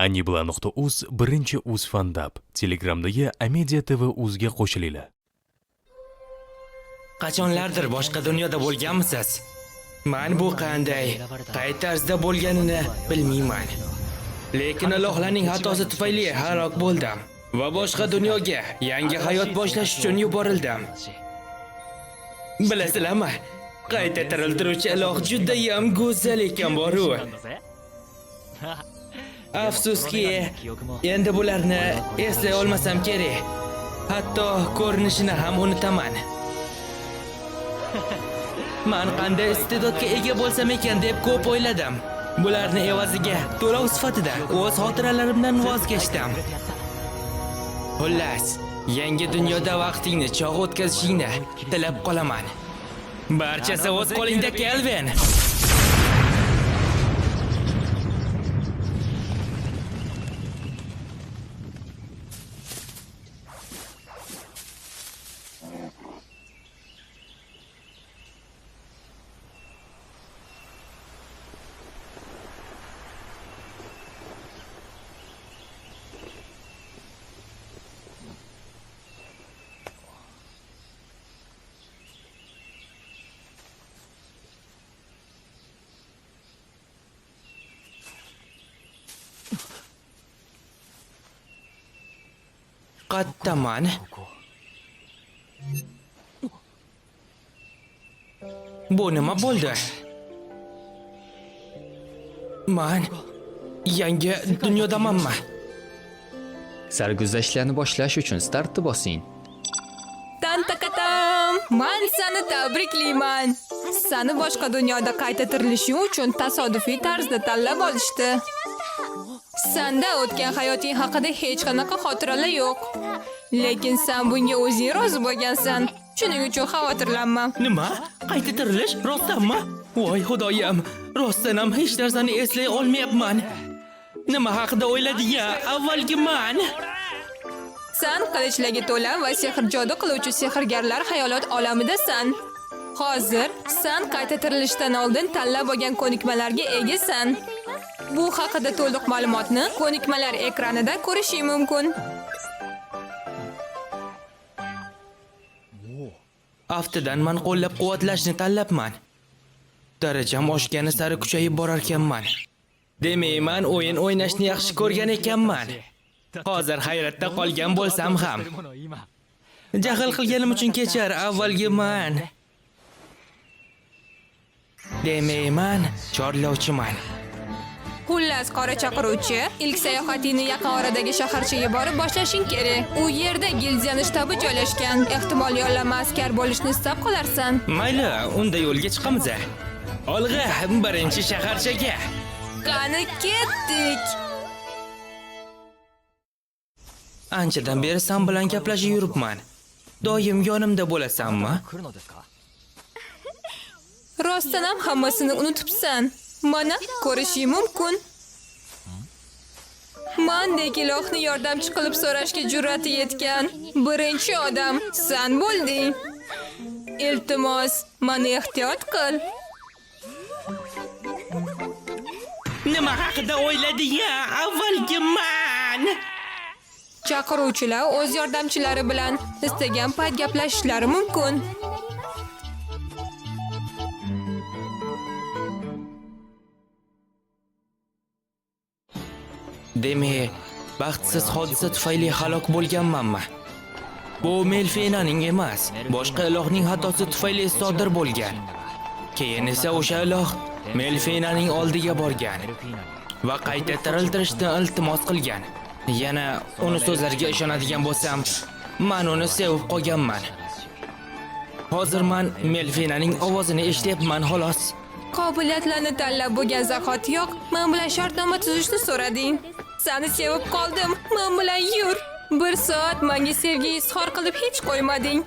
Anibla.uz birinchi uz fandab. Telegramdagi Amedia TV uzga qo'shilinglar. Qachonlardir boshqa dunyoda bo'lganmisiz? Men bu qanday, qay tarzda bo'lganini bilmayman. Lekin Allohning xatosi tufayli halok bo'ldim va boshqa dunyoga yangi hayot boshlash uchun yuborildim. Bilasizlarmi? Qayta tiriltiruvchi Alloh juda ham go'zal ekan boru. Afsuski, endi bularni eslay olmasam kerak. Hatto ko'rinishini ham unutaman. Men qanday iste'dodga ega bo'lsam ekan deb ko'p o'yladim. Bularni evaziga to'lov sifatida o'z xotiralarimdan voz kechdim. Xullas, yangi dunyoda vaqtingni chog' o'tkazishingni tilab qolaman. Barchasi o'z qo'lingda, Kelvin. Qattaman. Bu nima bo'ldi? Men yangi dunyodamanmi? Sarguzashtlarni boshlash uchun startni bosing. Tantakatam! Men seni tabriklayman. Seni boshqa dunyoda qayta tirilishing uchun tasodifiy tarzda tanlab olishdi. Senda o'tgan hayoting haqida hech qanaqa xotiralar yo'q. Lekin sen bunga o'zing rozi bo'lgansan. Shuning uchun xavotirlanma. Nima? Qayta tirilish rostdanmi? Voy xudoyim, rostdan ham hech narsani eslay olmayapman. Nima haqida o'ylading-a, avvalgi men? Sen qilichlarga to'la va sehr jodu qiluvchi sehrgarlar xayolot olamidasan. Hozir sen qayta tirilishdan oldin tanlab olgan ko'nikmalarga egasan. Bu haqida to'liq ma'lumotni ko'nikmalar ekranida ko'rishing mumkin. Aftidan men qo'llab-quvvatlashni tanlabman. Darajam oshgani sari kuchayib borar ekanman. Demak, men o'yin o'ynashni yaxshi ko'rgan ekanman. Hozir hayratda qolgan bo'lsam ham. Jahl qilganim uchun kechir, avvalgi men. Demak, men chorlovchiman. Xullas, qora chaqiruvchi, ilk sayohatingni yaqin oradagi shaharchaga borib boshlashing kerak. U yerda gildiyaning shtabi joylashgan. Ehtimol yo'llanma askar bo'lishni istab qolarsan. Mayli, unda yo'lga chiqamiz. Olg'a, birinchi shaharchaga. Qani ketdik. Anchadan beri sen bilan gaplashib yuribman. Doim yonimda bo'lasanmi? Rostdan ham hammasini unutibsan. Mana ko'rishing mumkin. Mendek ilohni yordamchi qilib so'rashga jur'ati yetgan birinchi odam sen bo'lding. Iltimos, meni ehtiyot qil. Nima haqida o'ylading-a, avvalgi men? Chaqiruvchilar o'z yordamchilari bilan istagan payt gaplashishlari mumkin. Demak, baxtsiz hodisa tufayli halok bo'lganmanmi? Bu Melfinaning emas, boshqa ilohning xatosi tufayli sodir bo'lgan. Keyin esa o'sha iloh Melfinaning oldiga borgan va qayta tiriltirishni iltimos qilgan. Yana uni so'zlariga ishonadigan bo'lsam, men uni sevib qolganman. Hozir men Melfinaning ovozini eshityapman xolos. Qobiliyatlarni tanlab bo'lgan zahotiyoq men bilan shartnoma tuzishni so'rading. Seni sevib qoldim, men bilan yur. Bir soat menga sevgi izhor qilib hech qo'ymading.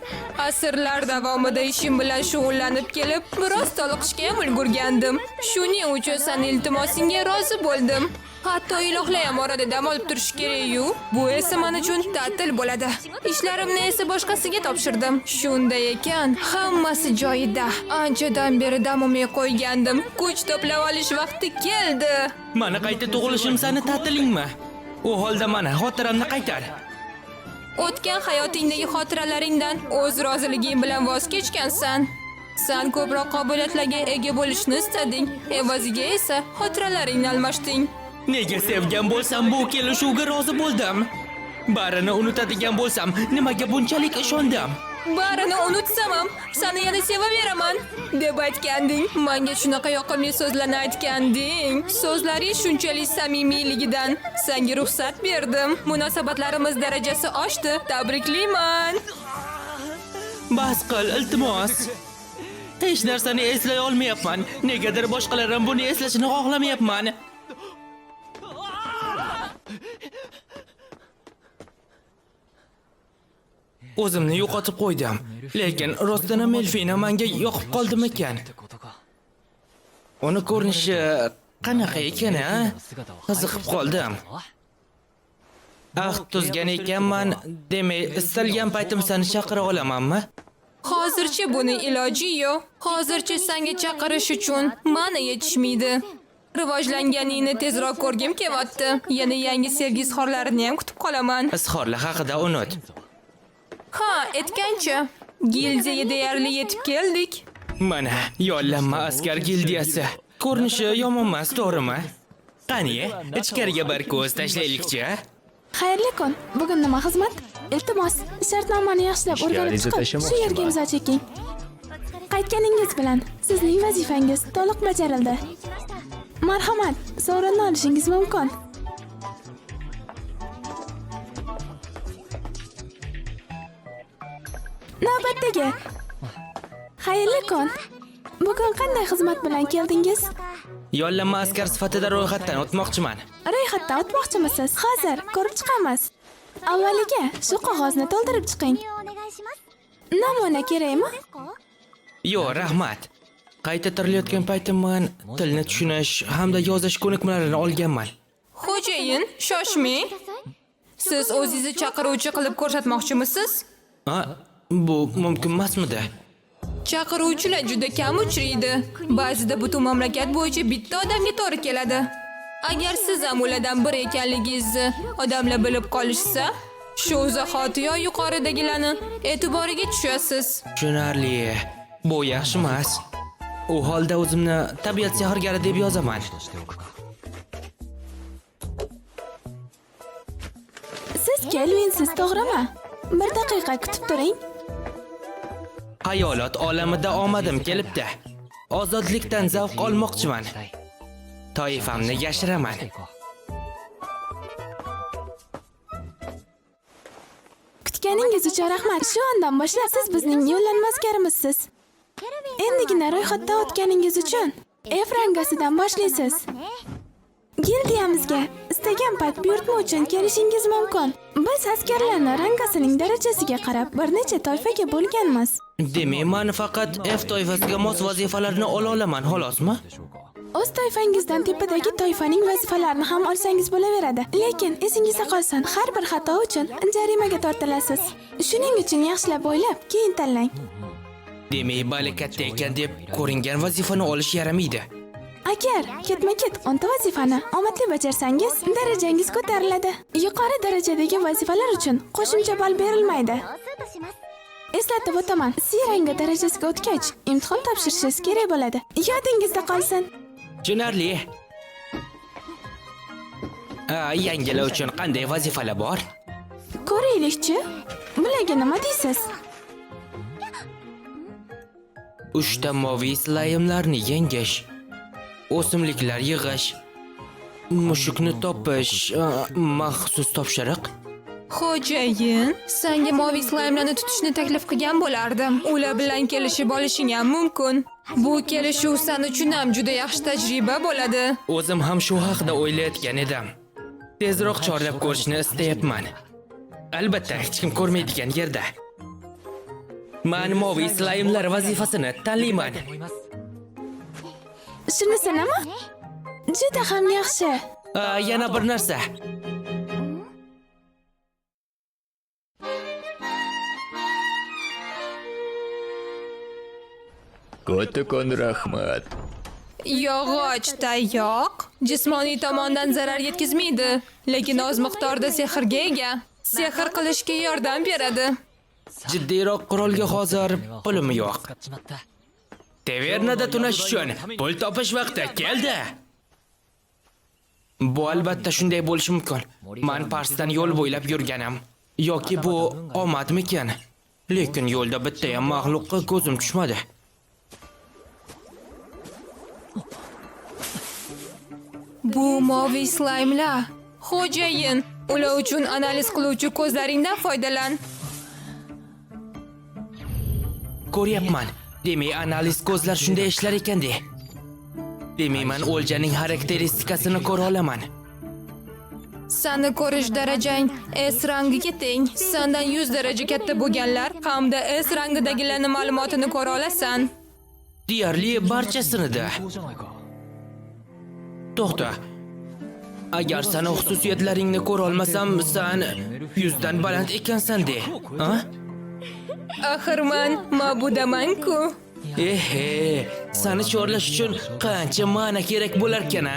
Asrlar davomida ishim bilan shug'ullanib kelib, biroz toliqishga ham ulgurgandim. Shuning uchun sen iltimosingga rozi bo'ldim. Hatto ilohlar ham orada dam olib turishi kerak-yu. Bu esa men uchun ta'til bo'ladi. Ishlarimni esa boshqasiga topshirdim. Shunday ekan, hammasi joyida. Anchadan beri dam olmay qo'ygandim. Kuch to'plab olish vaqti keldi. Mani qayta tug'ilishim sani ta'tilingmi? U holda mana xotiramni qaytar. O'tgan hayotingdagi xotiralaringdan o'z roziliging bilan voz kechgansan. Sen ko'proq qobiliyatlarga ega bo'lishni istading, evaziga esa xotiralaringni almashding. Nega sevgan bo'lsam bu kelishuvga rozi bo'ldim? Barini unutadigan bo'lsam, nimaga bunchalik ishondim? Barini unutsam ham, seni yana sevaveraman deb aytganding. Menga shunaqa yoqimli so'zlarni aytganding. So'zlaring shunchalik samimiyligidan senga ruxsat berdim. Munosabatlarimiz darajasi oshdi. Tabriklayman. Bas qil, iltimos. Hech narsani eslay olmayapman. Negadir boshqalar ham buni eslashini xohlamayapman. O'zimni yo'qotib qo'ydim. Lekin rostdan ham Melfina menga yoqib qoldimi ekan? Uni ko'rinishi qanaqa ekan, ha? Qiziqib qoldim. Tuzgan ekanman, demak, istalgan paytim seni chaqira olamanmi? Hozircha buni iloji yo'q. Hozircha senga chaqirish uchun meni yetishmaydi. Rivojlanganingni tezroq ko'rgim kelyapti. Yana yangi sevgi izhorlarini ham kutib qolaman. Izhorlar haqida unut. Ha, aytgancha, gildiyaga deyarli yetib keldik. Mana, yollanma askar gildiyasi. Ko'rinishi yomon emas, to'g'rimi? Qani, ichkariga bir ko'z tashlaylikchi. Xayrli kun. Bugun nima xizmat? Iltimos, shartnomani yaxshilab o'rganib chiqib, shu yerga imzo cheking. Qaytganingiz bilan sizning vazifangiz to'liq bajarildi. Marhamat, sovrinni olishingiz mumkin. Navbatdagi. Xayrli kun. Bugun qanday xizmat bilan keldingiz? Yollanma askar sifatida ro'yxatdan o'tmoqchiman. Ro'yxatdan o'tmoqchimisiz? Hozir ko'rib chiqamiz. Avvaliga shu qog'ozni to'ldirib chiqing. Namuna kerakmi? Yo'q, rahmat. Qayta tirilayotgan paytimman tilni tushunish hamda yozish ko'nikmalarini olganman. Xo'jayin, shoshmang. Siz o'zingizni chaqiruvchi qilib ko'rsatmoqchimisiz? Bu mumkin emasmidi? Chaqiruvchilar juda kam uchraydi. Ba'zida butun mamlakat bo'yicha bitta odamga to'g'ri keladi. Agar siz ham ulardan biri ekanligingizni odamlar bilib qolishsa, shu zahotiyoq yuqoridagilarni e'tiboriga tushasiz. Tushunarli. Bu yaxshi emas. U holda o'zimni tabiat sehrgari deb yozaman. Siz Kelvinsiz, to'g'rimi? Bir daqiqa kutib turing. Hayolot olamida omadim kelibdi. Ozodlikdan zavq olmoqchiman. Toifamni yashiraman. Kutganingiz uchun rahmat. Shu ondan boshlab siz bizning yo'llanma askarimizsiz. Endigina ro'yxatdan o'tganingiz uchun F rangasidan boshlaysiz. Gildiyamizga istagan payt buyurtma uchun kelishingiz mumkin. Biz askarlarni rangasining darajasiga qarab bir necha toifaga bo'lganmiz. Demak, men faqat F toifasiga mos vazifalarni ola olaman, xolosmi? O'z toifangizdan tepadagi toifaning vazifalarini ham olsangiz bo'laveradi. Lekin esingizda qolsin, har bir xato uchun jarimaga tortilasiz. Shuning uchun yaxshilab o'ylab, keyin tanlang. Demak, bali katta ekan deb ko'ringan vazifani olish yaramaydi. Agar ketma-ket 10 ta vazifani omadli bajarsangiz, darajangiz ko'tariladi. Yuqori darajadagi vazifalar uchun qo'shimcha ball berilmaydi. Eslatib o'taman, C rangi darajasiga o'tgach, imtihon topshirishingiz kerak bo'ladi. Yodingizda qolsin. Tushunarli. Yangilar uchun qanday vazifalar bor? Ko'raylikchi. Bularga nima deysiz? 3 ta moviy slaymlarni yengish, o'simliklar yig'ish, mushukni topish, maxsus topshiriq. Xo'jayin, senga moviy slaymlarni tutishni taklif qilgan bo'lardim. Ular bilan kelishib olishing ham mumkin. Bu kelishuv sen uchun ham juda yaxshi tajriba bo'ladi. O'zim ham shu haqida o'ylayotgan edim. Tezroq chorlab ko'rishni istayapman. Albatta, hech kim ko'rmaydigan yerda. Men moviy slaymlar vazifasini tanlayman. Shunisi nima? Juda ham yaxshi. Yana bir narsa. Kattakon rahmat. Yog'och tayoq jismoniy tomondan zarar yetkazmaydi, lekin oz miqdorda sehrga ega. Sehr qilishga yordam beradi. Jiddiyroq qurolga hozir pulim yo'q. Tavernada tunash uchun pul topish vaqti keldi. Bu albatta shunday bo'lishi mumkin. Men Parsdan yo'l bo'ylab yurganim. Yoki bu omadmikan? Lekin yo'lda bitta ham mahluqqa ko'zim tushmadi. Bu moviy slaymlar. Xo'jayin, ular uchun analiz qiluvchi ko'zlaringdan foydalan. Ko'ryapman. Demak, analiz ko'zlar shunday ishlar ekan-de. Demak, men o'ljaning xarakteristikasini ko'ra olaman. Sani ko'rish darajang S rangiga teng. Sendan 100 daraja katta bo'lganlar hamda S rangidagilarning ma'lumotini ko'ra olasan. Deyarli barchasini-da. To'xta. Agar seni xususiyatlaringni ko'ra olmasam, sen 100 dan baland ekansan-de. Ha? Axir men ma'budaman-ku. Ehe, seni chorlash uchun qancha ma'na kerak bo'lar ekan-a?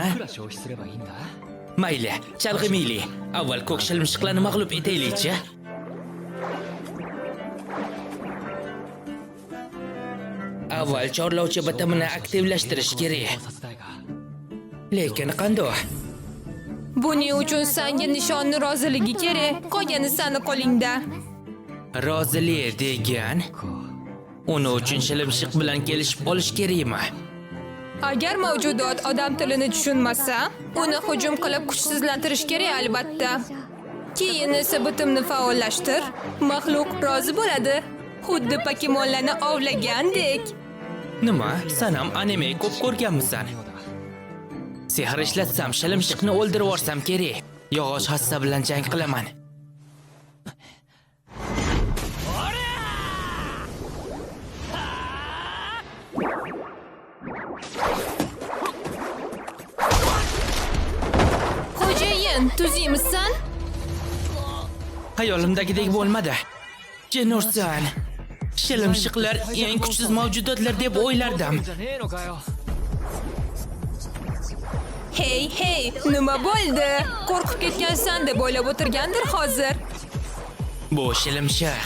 Mayli, chalg'imayli. Avval ko'k shilmishiqlarni mag'lub etaylik-chi. Avval chorlovchi bitimini aktivlashtirish kerak. Lekin qanday? Buning uchun senga nishonni roziligi kerak. Qolgani seni qo'lingda. Rozilik degan uni uchun shilimshiq bilan kelishib olish kerakmi? Agar mavjudot odam tilini tushunmasa, uni hujum qilib kuchsizlantirish kerak albatta. Keyin esa bitimni faollashtir. Maxluq rozi bo'ladi. Xuddi Pokemonlarni ovlagandek. Nima? Sen ham anime ko'p ko'rganmisan? Sehr ishlatsam, shilimshiqni o'ldirib yuborsam kerak. Yog'och hassa bilan jang qilaman. Xo'jayin, tuzimsan? Hayolimdagidek bo'lmadi. Jenursan. Shilimshiqlar eng kuchsiz mavjudotlar deb o'ylardim. Hey, nima bo'ldi? Qo'rqib ketgansan deb o'ylab o'tirgandir hozir. Bu shilimshiq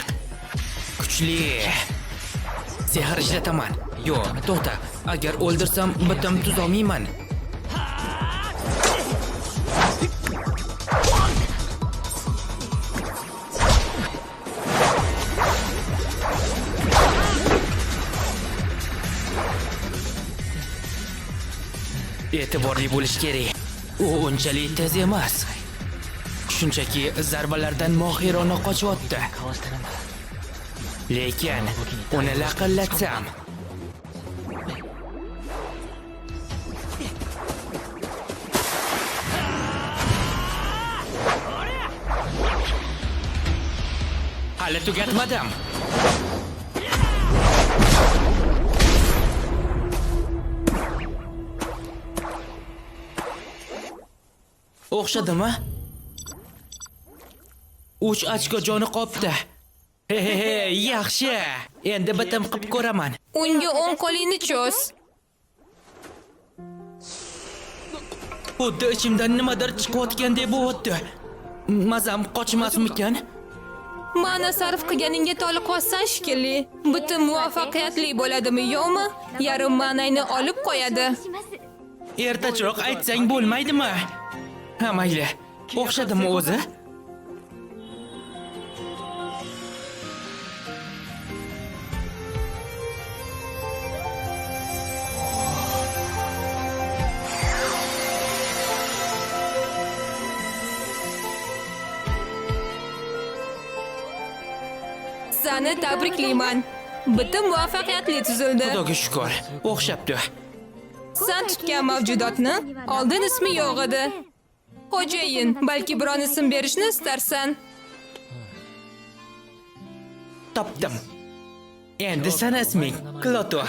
kuchli. Sehr ishlataman. Yo'q, to'xta. Agar o'ldirsam, bitim tuzolmayman. E'tiborli bo'lish kerak. U unchalik tez emas. Shunchaki zarbalardan mohirona qochyapti. Lekin uni laqillatsam, hali tugatmadim. O'xshadimi? 3 ochko joni qopti. He, yaxshi. Endi bitim qilib ko'raman. Unga o'ng qo'lingni cho'z. Xuddi ichimdan nimadir chiqayotgandek bo'lyapti. Mazam qochmasmikan? Ma'na sarf qilganingga toliqsan shekilli. Bitim muvaffaqiyatli bo'ladimi yo'qmi? Yarim ma'nayni olib qo'yadi. Ertachiroq aytsang bo'lmaydimi? Ha, mayli. O'xshadimi o'zi? Seni tabriklayman. Bitim muvaffaqiyatli tuzildi. Xudoga shukr. O'xshabdi. Sen tutgan mavjudotni oldin ismi yo'q edi. Xo'jayin, balki biron ism berishni istarsan. Topdim. Endi sana isming Kloto.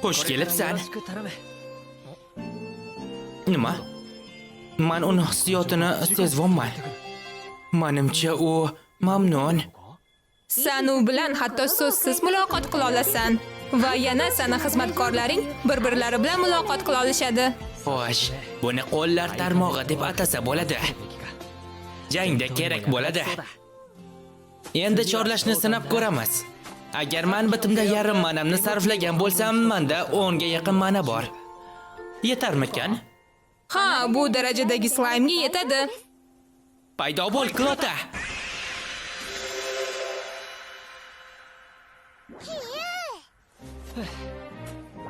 Xush kelibsan. Nima? Men uning hissiyotini sezyapman. Menimcha u mamnun. Sen u bilan hatto so'zsiz muloqot qila olasan va yana sana xizmatkorlaring bir-birlari bilan muloqot qila olishadi. Xo'sh, buni qo'llar tarmog'i deb atasa bo'ladi. Jangda kerak bo'ladi. Endi chorlashni sinab ko'ramiz. Agar men bitimda yarim manamni sarflagan bo'lsam, menda 10 ga yaqin mana bor. Yetarmikan? Ha, bu darajadagi slaymga yetadi. Paydo bo'l, Klota.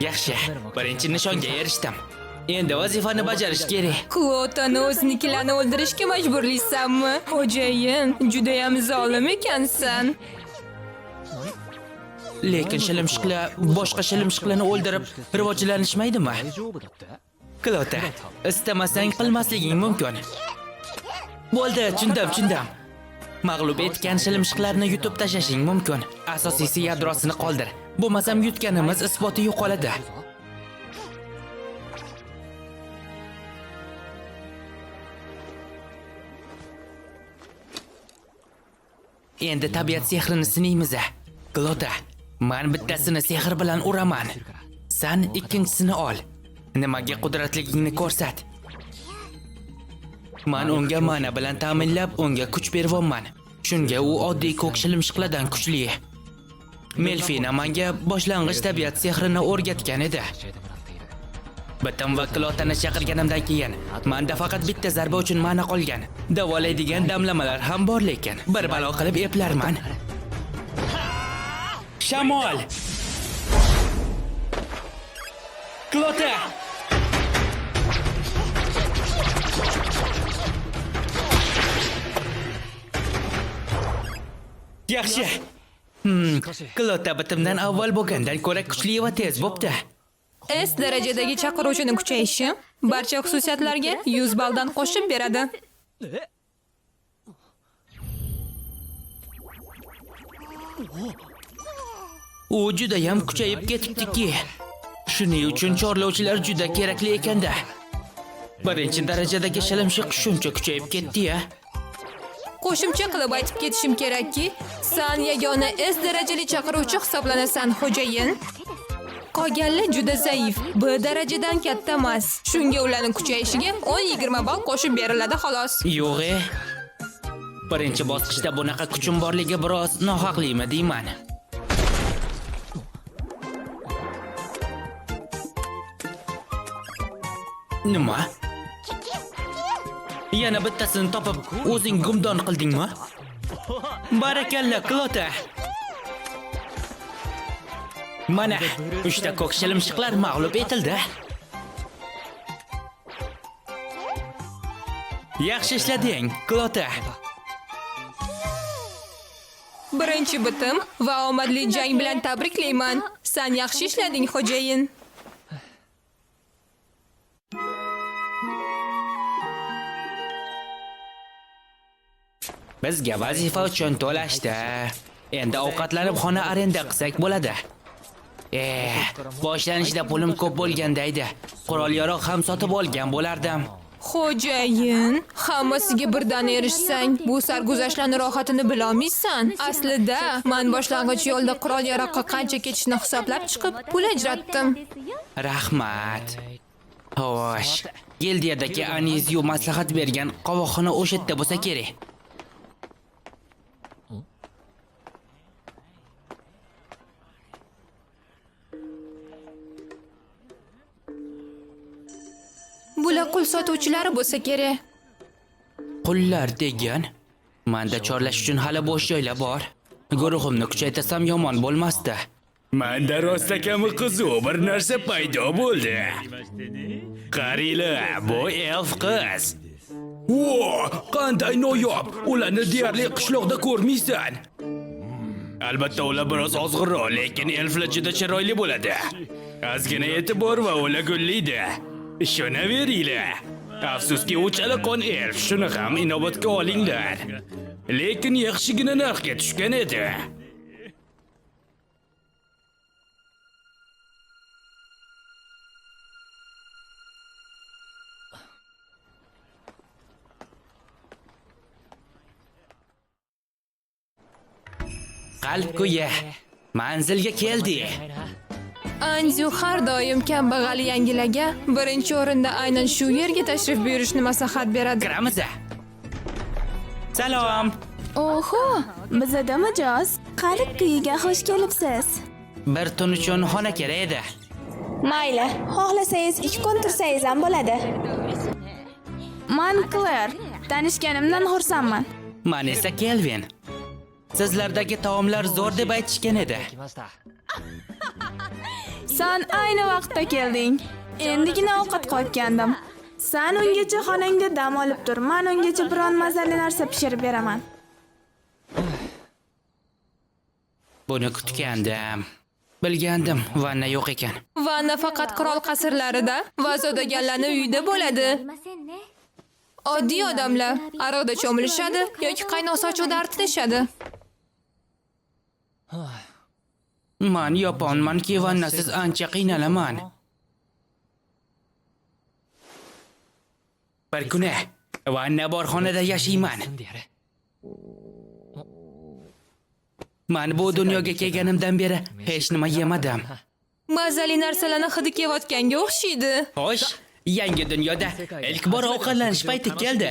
Yaxshi, birinchi nishonga erishdim. Endi vazifani bajarish kerak. Klotani o'zinikilarni o'ldirishga majburlaysanmi? Xo'jayin, juda ham zolim ekansan. Lekin shilimshiqlar boshqa shilimshiqlarni o'ldirib rivojlanishmaydimi? Klota, istamasang qilmasliging mumkin. Bo'ldi, tushundim. Mag'lub etgan shilimshiqlarni yutib tashlashing mumkin. Asosiysi yadrosini qoldir. Bo'lmasam yutganimiz isboti yo'qoladi. Endi tabiat sehrini sinaymiz. Klota, men bittasini sehr bilan uraman. Sen ikkinchisini ol. Nimaga qudratligingni ko'rsat. Men unga mana bilan ta'minlab, unga kuch beryapman. Shunga u oddiy ko'k shilimshiqlardan kuchli. Melfina menga boshlang'ich tabiat sehrini o'rgatgan edi. Bitim va Klotani chaqirganimdan keyin menda faqat bitta zarba uchun mana qolgan. Davolaydigan damlamalar ham bor, lekin bir balo qilib eplarman. Shamol! Klota! Yaxshi. Klota bitimdan avval bo'lgandan ko'ra kuchli va tez bo'pti. S darajadagi chaqiruvchining kuchayishi barcha xususiyatlarga 100 balldan qo'shib beradi. U juda ham kuchayib ketibdiki. Shuning uchun chorlovchilar juda kerakli ekanda. Birinchi darajadagi shilimshiq shuncha kuchayib ketdi-ya. Qo'shimcha qilib aytib ketishim kerakki, sen yagona S darajali chaqiruvchi hisoblanasan, xo'jayin. Qolganlar juda zaif, B darajadan katta emas. Shunga ularning kuchayishiga 10-20 ball qo'shib beriladi xolos. Yo'q-e. Birinchi bosqichda bunaqa kuchim borligi biroz nohaqlimi deyman. Nima? Yana bittasini topib o'zing gumdon qildingmi? Barakalla, Klota. Mana 3 ta ko'k shilimshiqlar mag'lub etildi. Yaxshi ishlading, Klota. Birinchi bitim va omadli jang bilan tabriklayman. Sen yaxshi ishlading, xo'jayin. Bizga vazifa uchun to'lashdi. Endi ovqatlanib xona arenda qilsak bo'ladi. Boshlanishda pulim ko'p bo'lganda edi. Qurol-yarog' ham sotib olgan bo'lardim. Xo'jayin, hammasiga birdan erishsang, bu sarguzashtlarning rohatini bilolmaysan. Aslida, men boshlang'ich yo'lda qurol-yaroqqa qancha ketishni hisoblab chiqib, pul ajratdim. Rahmat. Xo'sh, gildiyadagi Anizyu maslahat bergan qovoqxona o'sha yerda bo'lsa kerak. Bular qul sotuvchilari bo'lsa kerak. Qullar degan? Menda chorlash uchun hali bo'sh joylar bor. Guruhimni kuchaytirsam yomon bo'lmasdi. Menda rostakami qiziq bir narsa paydo bo'ldi. Qaranglar, bu elf qiz. Qanday noyob! Ularni deyarli qishloqda ko'rmaysan. Albatta ular biroz ozg'inroq, lekin elflar juda chiroyli bo'ladi. Ozgina e'tibor va ular gullaydi. Ishonaveringlar. Afsuski u chalaqon elf, shuni ham inobatga olinglar. Lekin yaxshigina narxga tushgan edi. Qalb kuyi. Manzilga keldi. Anju har doim kambag'al yangilarga birinchi o'rinda aynan shu yerga tashrif buyurishni maslahat beradi. Kiramiz. Salom. Oho, bizada mijoz. Qalb kuyiga xush kelibsiz. Bir tun uchun xona kerak edi. Mayli, xohlasangiz 2 kun tursangiz ham bo'ladi. Man Claire, tanishganimdan xursandman. Men esa Kelvin. Sizlardagi taomlar zo'r deb aytishgan edi. Sen ayni vaqtda kelding. Endigina ovqat qo'ygandim. Sen ungacha xonangda dam olib tur. Men ungacha biron mazali narsa pishirib beraman. Buni kutgandim. Bilgandim, vanna yo'q ekan. Vanna faqat qirol qasrlarida va zodaganlarning uyida bo'ladi. Oddiy odamlar aroqda cho'milishadi yoki qaynoq sochuvda artilishadi. Men yaponmanki, vannasiz ancha qiynalaman. Bir kuni vanna bor xonada yashayman. Men bu dunyoga kelganimdan beri hech nima yemadim. Mazali narsalarni hidi kelayotganga o'xshaydi. Xo'sh, yangi dunyoda ilk bor ovqatlanish payti keldi.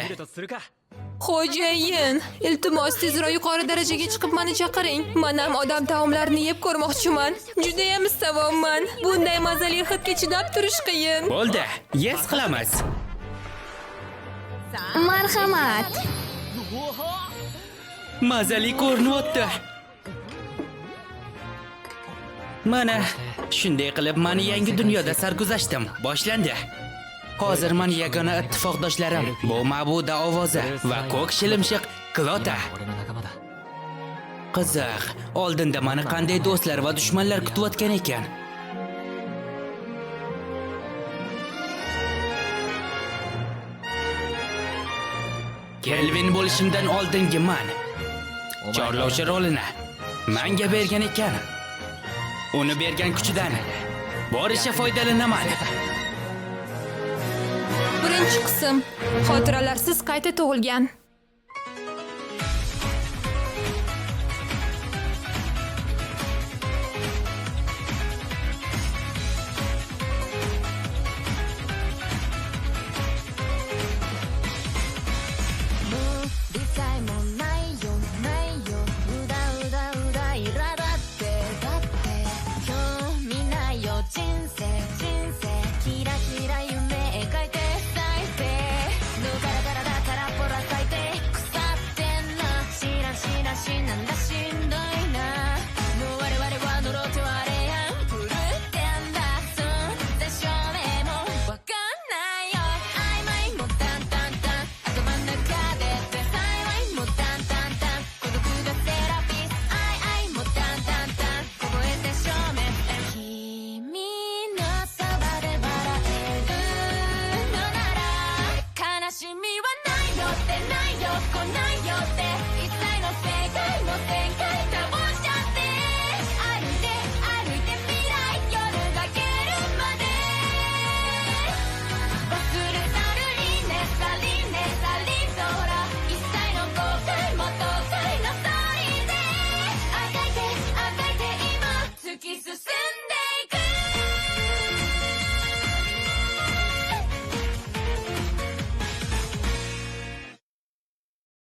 Xo'jayin, iltimos tezroq yuqori darajaga chiqib meni chaqiring. Men ham odam taomlarini yeb ko'rmoqchiman. Juda ham istavomman. Bunday mazali hidga chidab turish qiyin. Bo'ldi, yes qilamiz. Marhamat. Mazali ko'rinyapti. Mana shunday qilib meni yangi dunyoda sarguzashtim boshlandi. Hozir men yagona ittifoqdoshlarim bu Ma'buda ovozi va ko'k shilimshiq Klota. Qiziq, oldinda meni qanday do'stlar va dushmanlar kutayotgan ekan? Kelvin bo'lishimdan oldingi men chorlovchi rolini menga bergan ekan. Uni bergan kuchidan boricha foydalanaman. Birinchi qism xotiralarsiz qayta tug'ilgan.